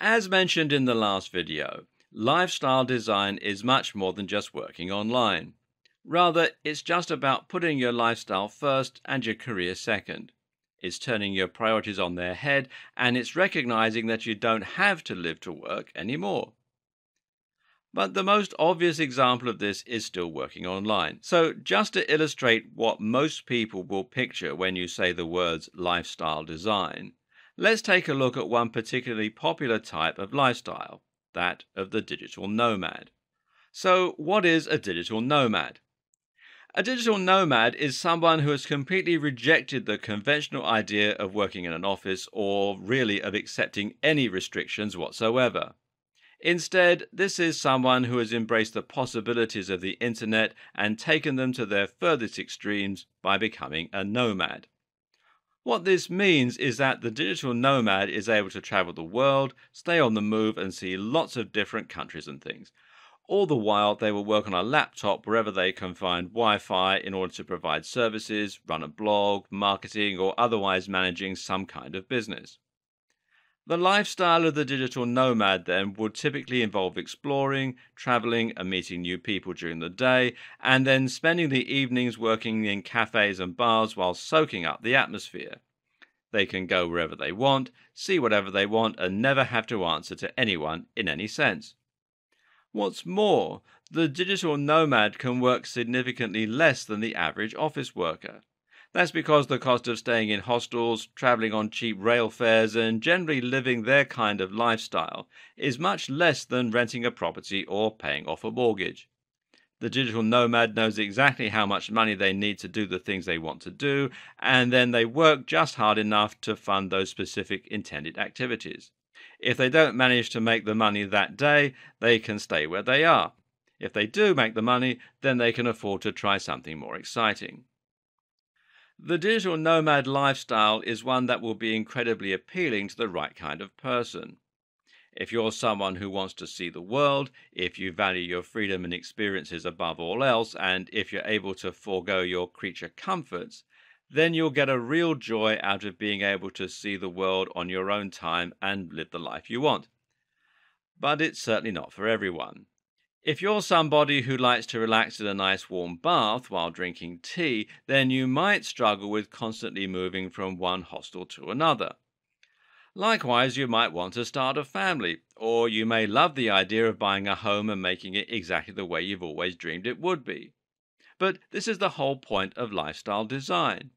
As mentioned in the last video, lifestyle design is much more than just working online. Rather, it's just about putting your lifestyle first and your career second. It's turning your priorities on their head, and it's recognizing that you don't have to live to work anymore. But the most obvious example of this is still working online. So just to illustrate what most people will picture when you say the words lifestyle design, let's take a look at one particularly popular type of lifestyle, that of the digital nomad. So what is a digital nomad? A digital nomad is someone who has completely rejected the conventional idea of working in an office or really of accepting any restrictions whatsoever. Instead, this is someone who has embraced the possibilities of the internet and taken them to their furthest extremes by becoming a nomad. What this means is that the digital nomad is able to travel the world, stay on the move, and see lots of different countries and things. All the while, they will work on a laptop wherever they can find Wi-Fi in order to provide services, run a blog, marketing, or otherwise managing some kind of business. The lifestyle of the digital nomad then would typically involve exploring, traveling, and meeting new people during the day, and then spending the evenings working in cafes and bars while soaking up the atmosphere. They can go wherever they want, see whatever they want, and never have to answer to anyone in any sense. What's more, the digital nomad can work significantly less than the average office worker. That's because the cost of staying in hostels, traveling on cheap rail fares, and generally living their kind of lifestyle is much less than renting a property or paying off a mortgage. The digital nomad knows exactly how much money they need to do the things they want to do, and then they work just hard enough to fund those specific intended activities. If they don't manage to make the money that day, they can stay where they are. If they do make the money, then they can afford to try something more exciting. The digital nomad lifestyle is one that will be incredibly appealing to the right kind of person. If you're someone who wants to see the world, if you value your freedom and experiences above all else, and if you're able to forego your creature comforts, then you'll get a real joy out of being able to see the world on your own time and live the life you want. But it's certainly not for everyone. If you're somebody who likes to relax in a nice warm bath while drinking tea, then you might struggle with constantly moving from one hostel to another. Likewise, you might want to start a family, or you may love the idea of buying a home and making it exactly the way you've always dreamed it would be. But this is the whole point of lifestyle design.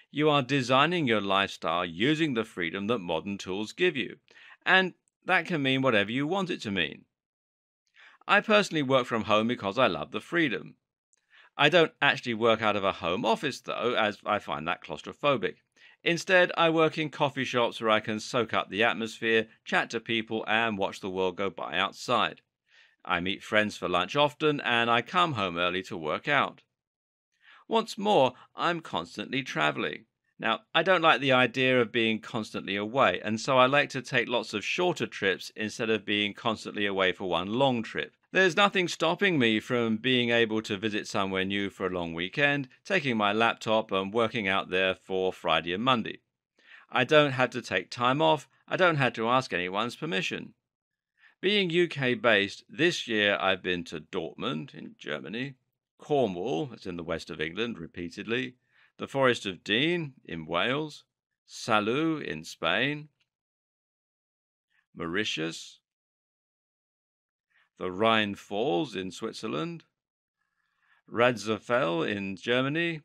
You are designing your lifestyle using the freedom that modern tools give you, and that can mean whatever you want it to mean. I personally work from home because I love the freedom. I don't actually work out of a home office though, as I find that claustrophobic. Instead, I work in coffee shops where I can soak up the atmosphere, chat to people, and watch the world go by outside. I meet friends for lunch often, and I come home early to work out. What's more, I'm constantly traveling. Now, I don't like the idea of being constantly away, and so I like to take lots of shorter trips instead of being constantly away for one long trip. There's nothing stopping me from being able to visit somewhere new for a long weekend, taking my laptop and working out there for Friday and Monday. I don't have to take time off. I don't have to ask anyone's permission. Being UK-based, this year I've been to Dortmund in Germany, Cornwall, that's in the west of England, repeatedly, the Forest of Dean in Wales, Salou in Spain, Mauritius, the Rhine Falls in Switzerland, Radzifel in Germany,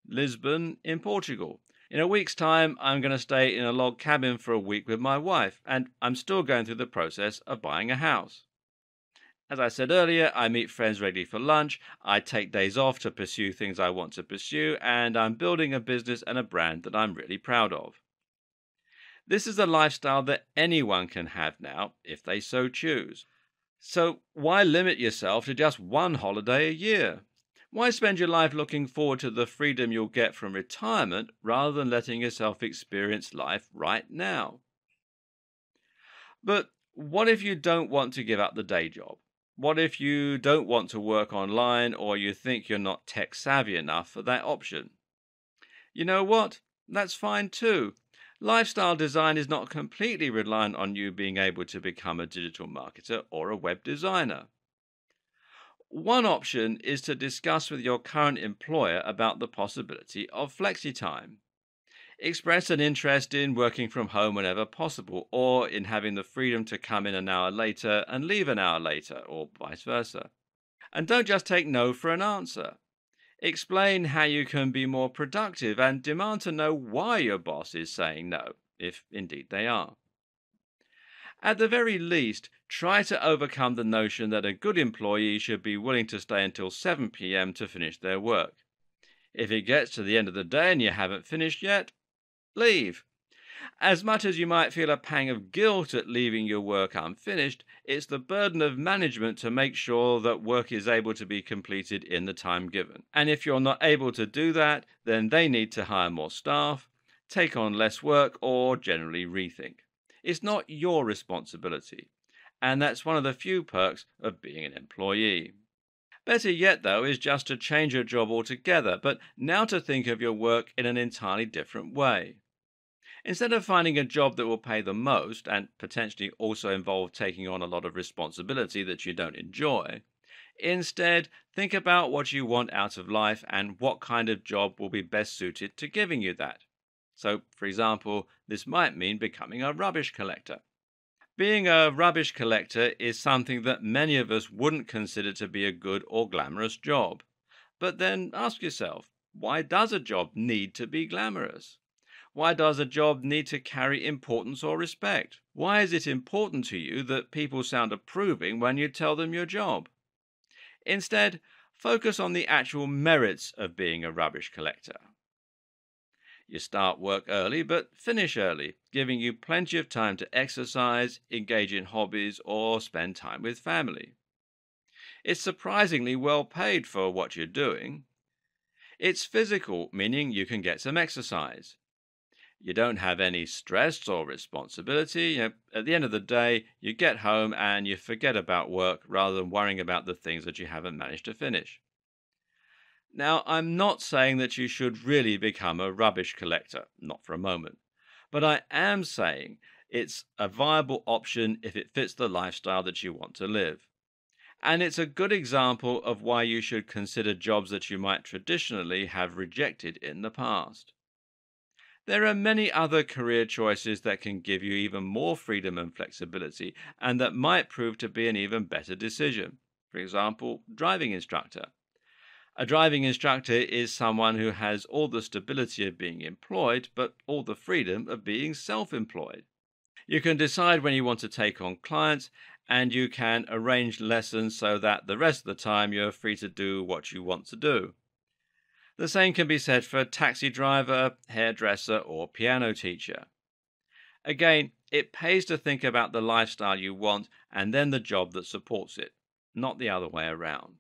Lisbon in Portugal. In a week's time, I'm going to stay in a log cabin for a week with my wife, and I'm still going through the process of buying a house. As I said earlier, I meet friends regularly for lunch, I take days off to pursue things I want to pursue, and I'm building a business and a brand that I'm really proud of. This is a lifestyle that anyone can have now, if they so choose. So why limit yourself to just one holiday a year? Why spend your life looking forward to the freedom you'll get from retirement rather than letting yourself experience life right now? But what if you don't want to give up the day job? What if you don't want to work online, or you think you're not tech savvy enough for that option? You know what? That's fine too. Lifestyle design is not completely reliant on you being able to become a digital marketer or a web designer. One option is to discuss with your current employer about the possibility of flexi time. Express an interest in working from home whenever possible, or in having the freedom to come in an hour later and leave an hour later, or vice versa. And don't just take no for an answer. Explain how you can be more productive and demand to know why your boss is saying no, if indeed they are. At the very least, try to overcome the notion that a good employee should be willing to stay until 7 p.m. to finish their work. If it gets to the end of the day and you haven't finished yet, leave. As much as you might feel a pang of guilt at leaving your work unfinished, it's the burden of management to make sure that work is able to be completed in the time given. And if you're not able to do that, then they need to hire more staff, take on less work, or generally rethink. It's not your responsibility. And that's one of the few perks of being an employee. Better yet, though, is just to change your job altogether, but now to think of your work in an entirely different way. Instead of finding a job that will pay the most and potentially also involve taking on a lot of responsibility that you don't enjoy, instead think about what you want out of life and what kind of job will be best suited to giving you that. So, for example, this might mean becoming a rubbish collector. Being a rubbish collector is something that many of us wouldn't consider to be a good or glamorous job. But then ask yourself, why does a job need to be glamorous? Why does a job need to carry importance or respect? Why is it important to you that people sound approving when you tell them your job? Instead, focus on the actual merits of being a rubbish collector. You start work early but finish early, giving you plenty of time to exercise, engage in hobbies, or spend time with family. It's surprisingly well paid for what you're doing. It's physical, meaning you can get some exercise. You don't have any stress or responsibility. At the end of the day, you get home and you forget about work rather than worrying about the things that you haven't managed to finish. Now, I'm not saying that you should really become a rubbish collector, not for a moment. But I am saying it's a viable option if it fits the lifestyle that you want to live. And it's a good example of why you should consider jobs that you might traditionally have rejected in the past. There are many other career choices that can give you even more freedom and flexibility, and that might prove to be an even better decision. For example, driving instructor. A driving instructor is someone who has all the stability of being employed, but all the freedom of being self-employed. You can decide when you want to take on clients, and you can arrange lessons so that the rest of the time you're free to do what you want to do. The same can be said for a taxi driver, hairdresser, or piano teacher. Again, it pays to think about the lifestyle you want and then the job that supports it, not the other way around.